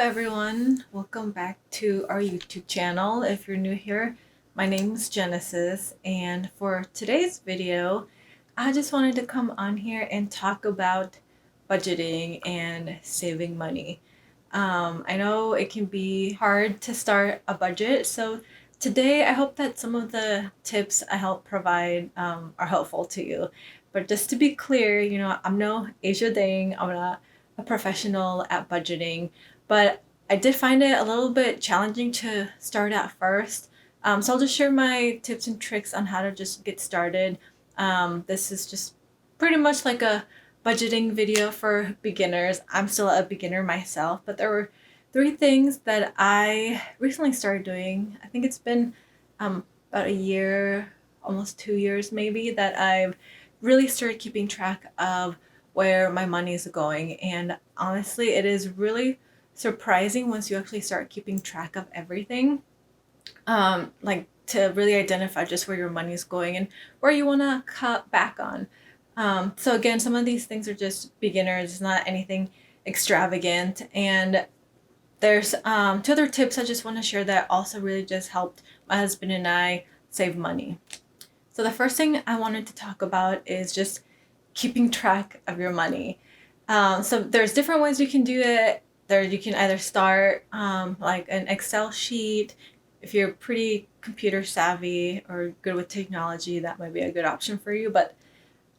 everyone, welcome back to our YouTube channel. If you're new here, my name is Genesis, and for today's video, I just wanted to come on here and talk about budgeting and saving money. I know it can be hard to start a budget, so today I hope that some of the tips I help provide are helpful to you. But just to be clear, I'm no Asia Dang, I'm not a professional at budgeting, but I did find it a little bit challenging to start at first. So I'll just share my tips and tricks on how to just get started. This is just pretty much like a budgeting video for beginners. I'm still a beginner myself, but there were three things that I recently started doing. I think it's been about a year, almost 2 years maybe, that I've really started keeping track of where my money is going. And honestly, it is really surprising once you actually start keeping track of everything. Like to really identify just where your money is going and where you want to cut back on. So again, some of these things are just beginners, it's not anything extravagant. And there's two other tips I just want to share that also really just helped my husband and I save money. So the first thing I wanted to talk about is just keeping track of your money. So there's different ways you can do it. There you can either start like an Excel sheet. If you're pretty computer savvy or good with technology, that might be a good option for you. But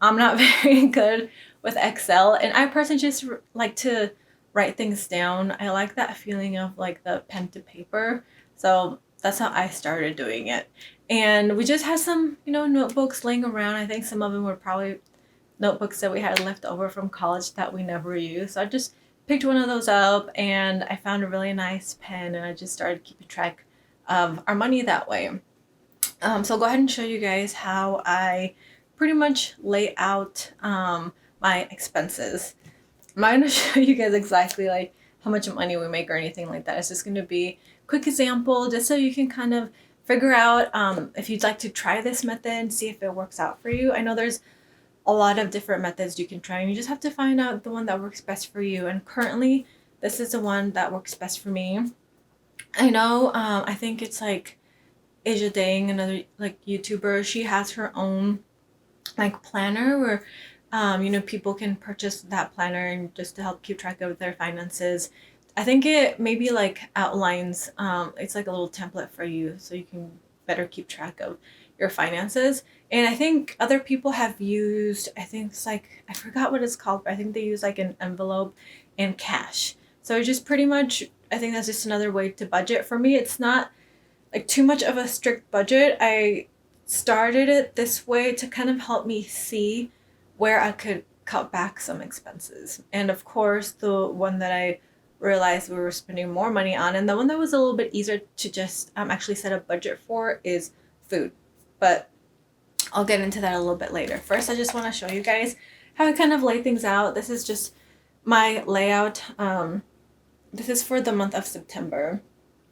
I'm not very good with Excel, and I personally just like to write things down. I like that feeling of like the pen to paper. So that's how I started doing it. And we just had some, notebooks laying around. I think some of them were probably notebooks that we had left over from college that we never used. So I just picked one of those up and I found a really nice pen and I just started keeping track of our money that way. So I'll go ahead and show you guys how I pretty much lay out my expenses. I'm not going to show you guys exactly like how much money we make or anything like that. It's just going to be a quick example just so you can kind of figure out if you'd like to try this method and see if it works out for you. I know there's a lot of different methods you can try and you just have to find out the one that works best for you. And currently this is the one that works best for me. I know I think it's like Asia Dang, another like YouTuber, she has her own like planner where people can purchase that planner and just to help keep track of their finances. I think it maybe like outlines it's like a little template for you so you can better keep track of your finances. And I think other people have used, I think it's like, I forgot what it's called, but I think they use like an envelope and cash. So just pretty much, I think that's just another way to budget. For me, it's not like too much of a strict budget. I started it this way to kind of help me see where I could cut back some expenses. And of course, the one that I realized we were spending more money on, and the one that was a little bit easier to just actually set a budget for, is food. But I'll get into that a little bit later. First, I just want to show you guys how I kind of lay things out. This is just my layout. This is for the month of September.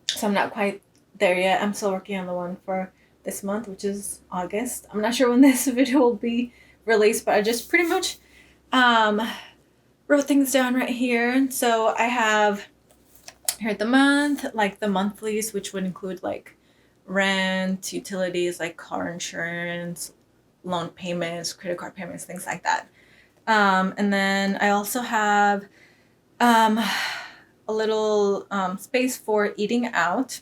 So I'm not quite there yet. I'm still working on the one for this month, which is August. I'm not sure when this video will be released, but I just pretty much wrote things down right here. So I have here the month, like the monthlies, which would include like rent, utilities like car insurance, loan payments, credit card payments, things like that. And then I also have a little space for eating out.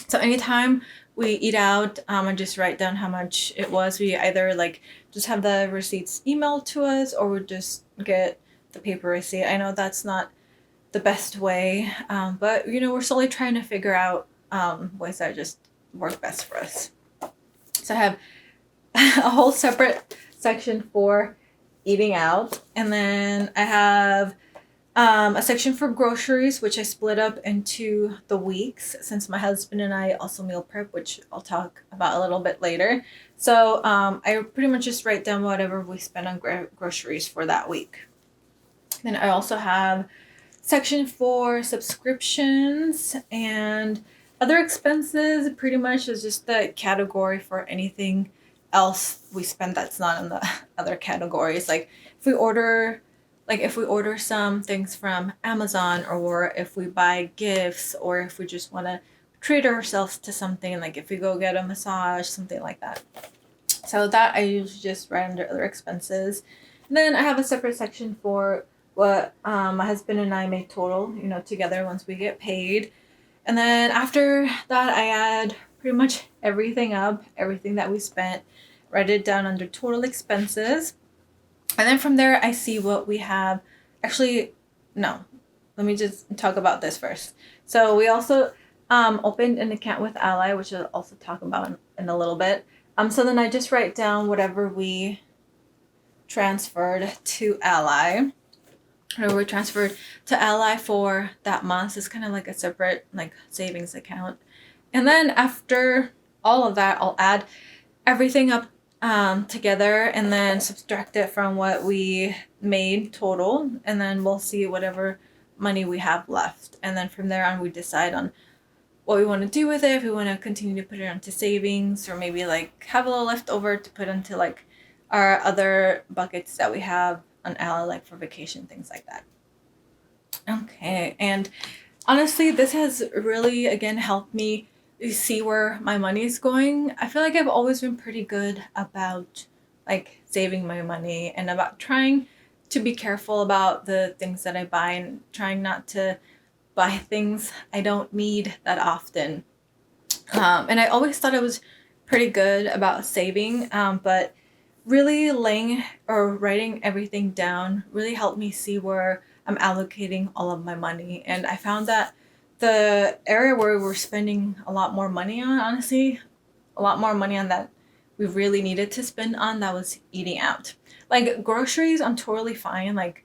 So anytime we eat out, I just write down how much it was. We either like just have the receipts emailed to us or we just get the paper receipt. I know that's not the best way, but we're slowly trying to figure out ways that just work best for us. So I have a whole separate section for eating out, and then I have a section for groceries, which I split up into the weeks since my husband and I also meal prep, which I'll talk about a little bit later. So I pretty much just write down whatever we spend on groceries for that week. Then I also have section for subscriptions and other expenses. Pretty much is just the category for anything else we spend that's not in the other categories. Like if we order like if we order some things from Amazon, or if we buy gifts, or if we just want to treat ourselves to something, like if we go get a massage, something like that. So that I usually just write under other expenses. And then I have a separate section for what my husband and I make total, together once we get paid. And then after that, I add pretty much everything up, everything that we spent, write it down under total expenses. And then from there, I see what we have. Actually, no, let me just talk about this first. So we also opened an account with Ally, which I'll also talk about in a little bit. So then I just write down whatever we transferred to Ally, or we transferred to Ally for that month. It's kind of like a separate like savings account. And then after all of that, I'll add everything up together and then subtract it from what we made total, and then we'll see whatever money we have left. And then from there on, we decide on what we want to do with it, if we want to continue to put it onto savings, or maybe like have a little left over to put into like our other buckets that we have on Ally, like for vacation, things like that. Okay, and honestly, this has really again helped me see where my money is going. I feel like I've always been pretty good about like saving my money and about trying to be careful about the things that I buy and trying not to buy things I don't need that often. And I always thought I was pretty good about saving, but really laying or writing everything down really helped me see where I'm allocating all of my money. And I found that the area where we're spending a lot more money on, honestly, a lot more money on that we really needed to spend on, that was eating out. Like groceries, I'm totally fine, like,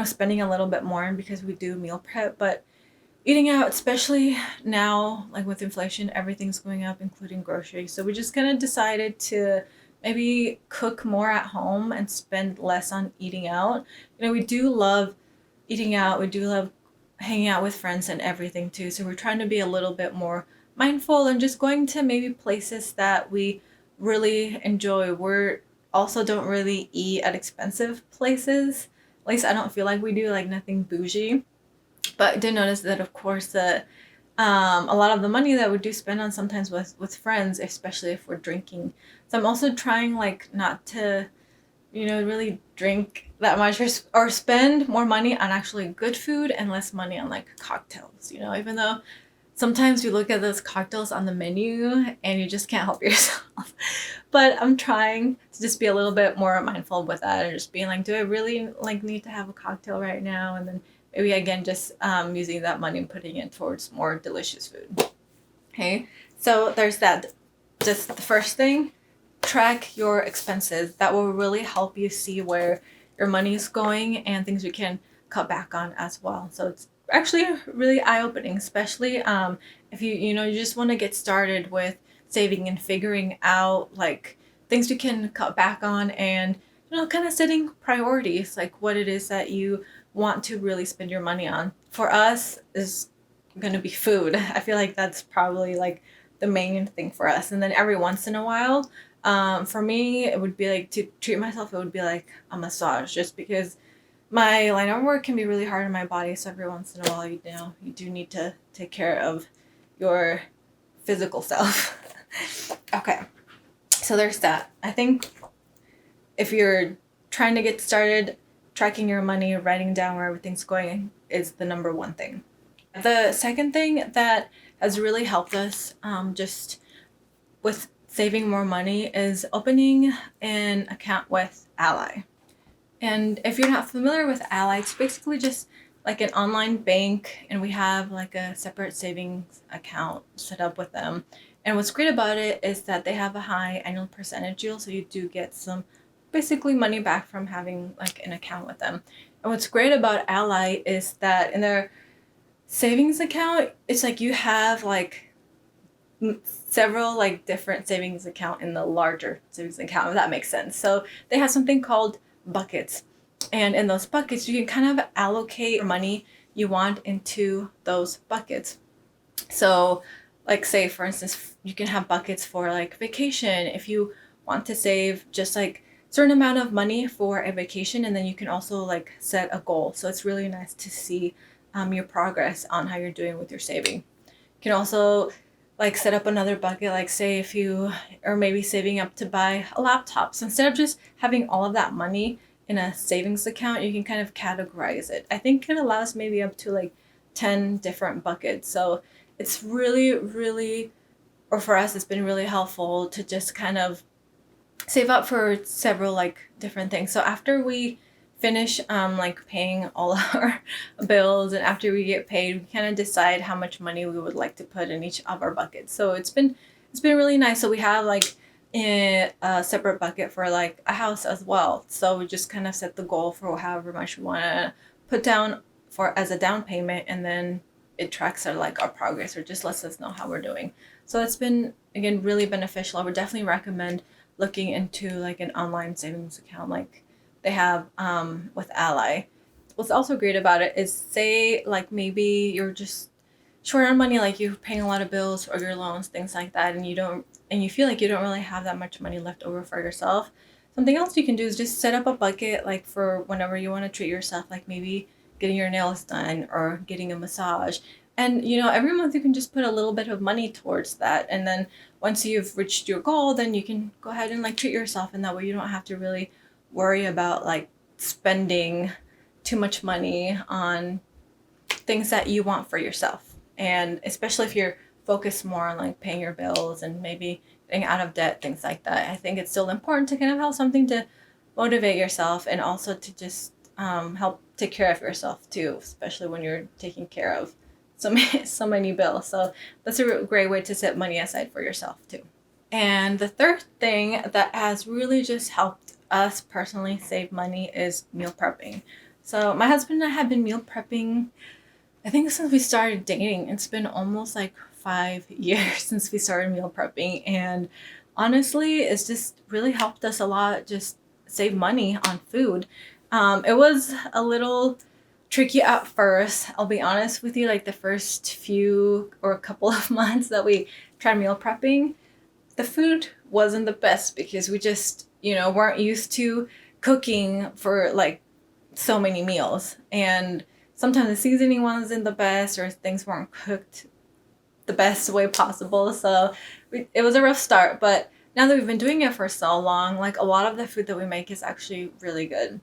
spending a little bit more because we do meal prep, but eating out, especially now, like with inflation, everything's going up, including groceries. So we just kind of decided to maybe cook more at home and spend less on eating out. We do love eating out. We do love hanging out with friends and everything too. So we're trying to be a little bit more mindful and just going to maybe places that we really enjoy. We're also don't really eat at expensive places. At least I don't feel like we do, like nothing bougie. But I did notice that, of course, that a lot of the money that we do spend on sometimes with friends, especially if we're drinking. So I'm also trying like not to, really drink that much, or spend more money on actually good food and less money on like cocktails. Even though sometimes you look at those cocktails on the menu and you just can't help yourself. But I'm trying to just be a little bit more mindful with that and just being like, do I really like need to have a cocktail right now? And then maybe again just using that money and putting it towards more delicious food. Okay, so there's that. Just the first thing, track your expenses. That will really help you see where your money is going and things you can cut back on as well. So it's actually really eye-opening, especially if you just want to get started with saving and figuring out like things you can cut back on, and kind of setting priorities, like what it is that you want to really spend your money on. For us is going to be food. I feel like that's probably like the main thing for us. And then every once in a while, for me, it would be like to treat myself, it would be like a massage, just because my line of work can be really hard on my body. So every once in a while, you do need to take care of your physical self. Okay, so there's that. I think if you're trying to get started, tracking your money, writing down where everything's going is the number one thing. The second thing that has really helped us just with saving more money is opening an account with Ally. And if you're not familiar with Ally, it's basically just like an online bank, and we have like a separate savings account set up with them. And what's great about it is that they have a high annual percentage yield, so you do get some basically money back from having like an account with them. And what's great about Ally is that in their savings account, it's like you have like several like different savings account in the larger savings account, if that makes sense. So they have something called buckets, and in those buckets you can kind of allocate money you want into those buckets. So like say for instance, you can have buckets for like vacation if you want to save just like certain amount of money for a vacation, and then you can also like set a goal. So it's really nice to see your progress on how you're doing with your saving. You can also like set up another bucket, like say if you are maybe saving up to buy a laptop. So instead of just having all of that money in a savings account, you can kind of categorize it. I think it allows maybe up to like 10 different buckets. So it's really, or for us, it's been really helpful to just kind of save up for several like different things. So after we finish like paying all our bills, and after we get paid, we kind of decide how much money we would like to put in each of our buckets. So it's been really nice. So we have like a separate bucket for like a house as well. So we just kind of set the goal for however much we want to put down for as a down payment, and then it tracks our progress, or just lets us know how we're doing. So it's been, again, really beneficial. I would definitely recommend looking into like an online savings account like they have with Ally. What's also great about it is, say like maybe you're just short on money, like you're paying a lot of bills or your loans, things like that, and you feel like you don't really have that much money left over for yourself. Something else you can do is just set up a bucket like for whenever you want to treat yourself, like maybe getting your nails done or getting a massage. And every month you can just put a little bit of money towards that, and then once you've reached your goal, then you can go ahead and like treat yourself, and that way you don't have to really worry about like spending too much money on things that you want for yourself. And especially if you're focused more on like paying your bills and maybe getting out of debt, things like that, I think it's still important to kind of have something to motivate yourself, and also to just help take care of yourself too, especially when you're taking care of so many bills. So that's a great way to set money aside for yourself too. And the third thing that has really just helped us personally save money is meal prepping. So my husband and I have been meal prepping, I think, since we started dating. It's been almost like 5 years since we started meal prepping, and honestly, it's just really helped us a lot, just save money on food. It was a little tricky at first, I'll be honest with you. Like the first few or a couple of months that we tried meal prepping, the food wasn't the best because we just, weren't used to cooking for like so many meals. And sometimes the seasoning wasn't the best, or things weren't cooked the best way possible. So it was a rough start. But now that we've been doing it for so long, like a lot of the food that we make is actually really good.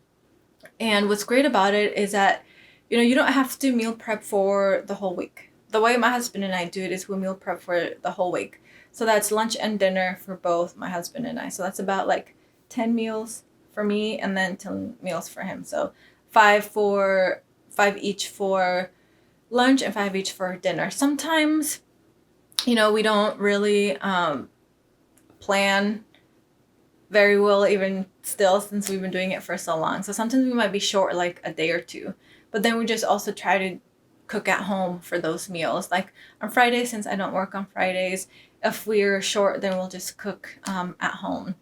And what's great about it is that, you don't have to meal prep for the whole week. The way my husband and I do it is we meal prep for the whole week. So that's lunch and dinner for both my husband and I. So that's about like 10 meals for me, and then 10 meals for him. So five each for lunch and five each for dinner. Sometimes, we don't really plan very well, even still, since we've been doing it for so long. So sometimes we might be short like a day or two, but then we just also try to cook at home for those meals. Like on Fridays, since I don't work on Fridays, if we're short, then we'll just cook at home.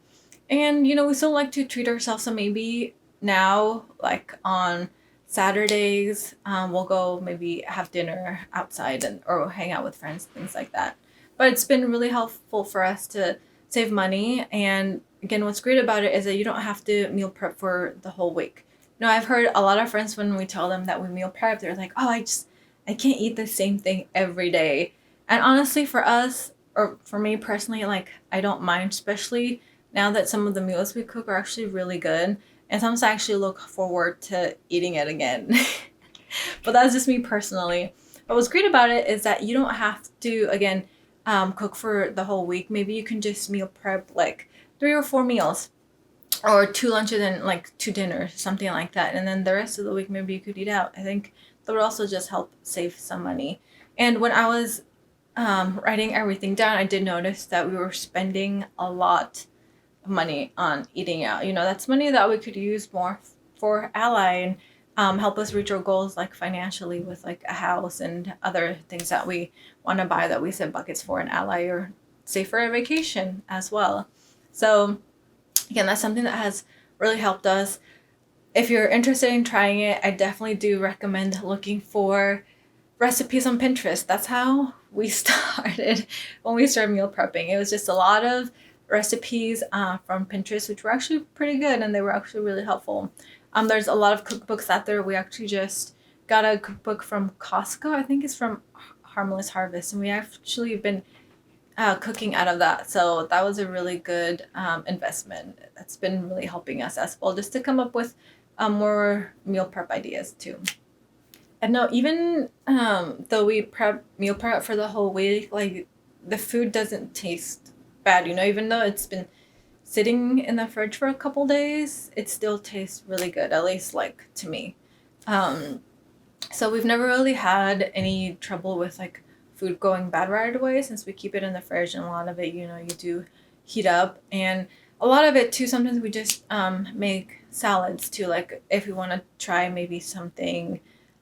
And we still like to treat ourselves. So maybe now, like on Saturdays, we'll go maybe have dinner outside, or hang out with friends, things like that. But it's been really helpful for us to save money. And again, what's great about it is that you don't have to meal prep for the whole week. I've heard a lot of friends, when we tell them that we meal prep, they're like, oh, I can't eat the same thing every day. And honestly, for us, or for me personally, like I don't mind, especially now that some of the meals we cook are actually really good. And sometimes I actually look forward to eating it again. But that's just me personally. But what's great about it is that you don't have to, again, cook for the whole week. Maybe you can just meal prep like 3 or 4 meals, or 2 lunches and like 2 dinners, something like that. And then the rest of the week, maybe you could eat out. I think that would also just help save some money. And when I was writing everything down, I did notice that we were spending a lot of money on eating out. That's money that we could use more for Ally, and help us reach our goals, like financially, with like a house and other things that we want to buy that we set buckets for in Ally, or save for a vacation as well. So again, that's something that has really helped us. If you're interested in trying it, I definitely do recommend looking for recipes on Pinterest. That's how we started when we started meal prepping. It was just a lot of recipes from Pinterest, which were actually pretty good and they were actually really helpful. There's a lot of cookbooks out there. We actually just got a cookbook from Costco. I think it's from Harmless Harvest, and we actually been cooking out of that. So that was a really good investment. That's been really helping us as well, just to come up with more meal prep ideas too. And no, even though we meal prep for the whole week, like the food doesn't taste bad, you know, even though it's been sitting in the fridge for a couple days, it still tastes really good, at least like to me. Um, so we've never really had any trouble with like food going bad right away since we keep it in the fridge, and a lot of it, you know, you do heat up, and a lot of it too. Sometimes we just make salads too. Like if we want to try maybe something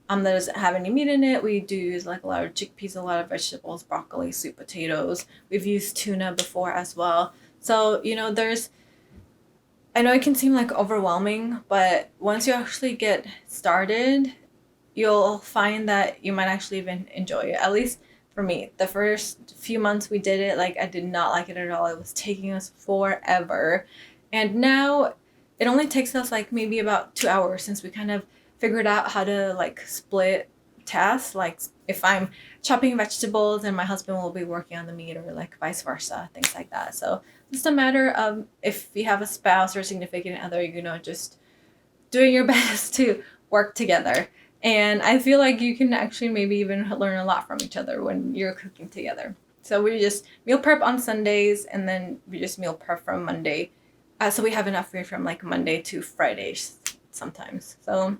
that doesn't have any meat in it, we do use like a lot of chickpeas, a lot of vegetables, broccoli, sweet potatoes. We've used tuna before as well. So you know, I know it can seem like overwhelming, but once you actually get started, you'll find that you might actually even enjoy it. At least for me, the first few months we did it, like I did not like it at all. It was taking us forever. And now it only takes us like maybe about 2 hours, since we kind of figured out how to like split tasks. Like if I'm chopping vegetables and my husband will be working on the meat, or like vice versa, things like that. So it's a matter of, if you have a spouse or significant other, you know, just doing your best to work together. And I feel like you can actually maybe even learn a lot from each other when you're cooking together. So we just meal prep on Sundays, and then we just meal prep from Monday. So we have enough food from like Monday to Friday sometimes. So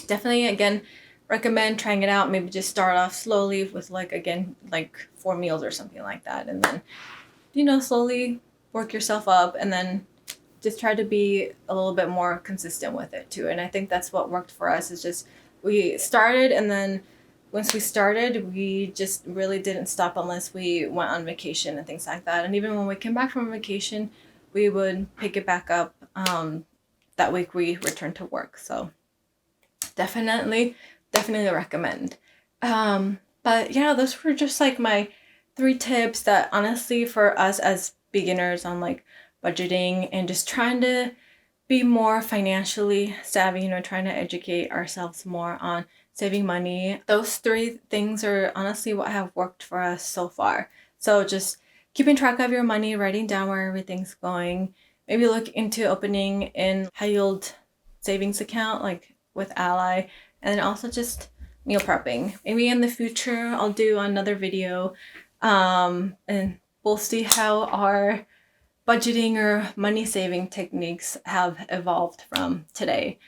definitely, again, recommend trying it out. Maybe just start off slowly with like, again, like 4 meals or something like that. And then, you know, slowly work yourself up, and then just try to be a little bit more consistent with it too. And I think that's what worked for us, is just we started, and then once we started, we just really didn't stop unless we went on vacation and things like that. And even when we came back from vacation, we would pick it back up that week we returned to work. So definitely recommend. But yeah, those were just like my 3 tips that honestly, for us as beginners on like budgeting and just trying to be more financially savvy, you know, trying to educate ourselves more on saving money. Those 3 things are honestly what have worked for us so far. So just keeping track of your money, writing down where everything's going, maybe look into opening in high yield savings account like with Ally, and then also just meal prepping. Maybe in the future I'll do another video and we'll see how our budgeting or money saving techniques have evolved from today.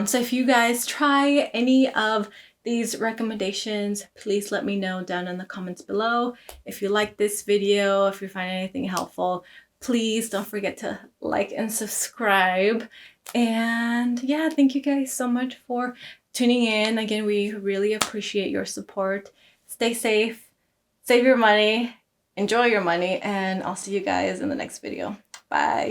So if you guys try any of these recommendations, please let me know down in the comments below. If you like this video, if you find anything helpful, please don't forget to like and subscribe. And yeah, thank you guys so much for tuning in. Again, we really appreciate your support. Stay safe, save your money, enjoy your money, and I'll see you guys in the next video. Bye.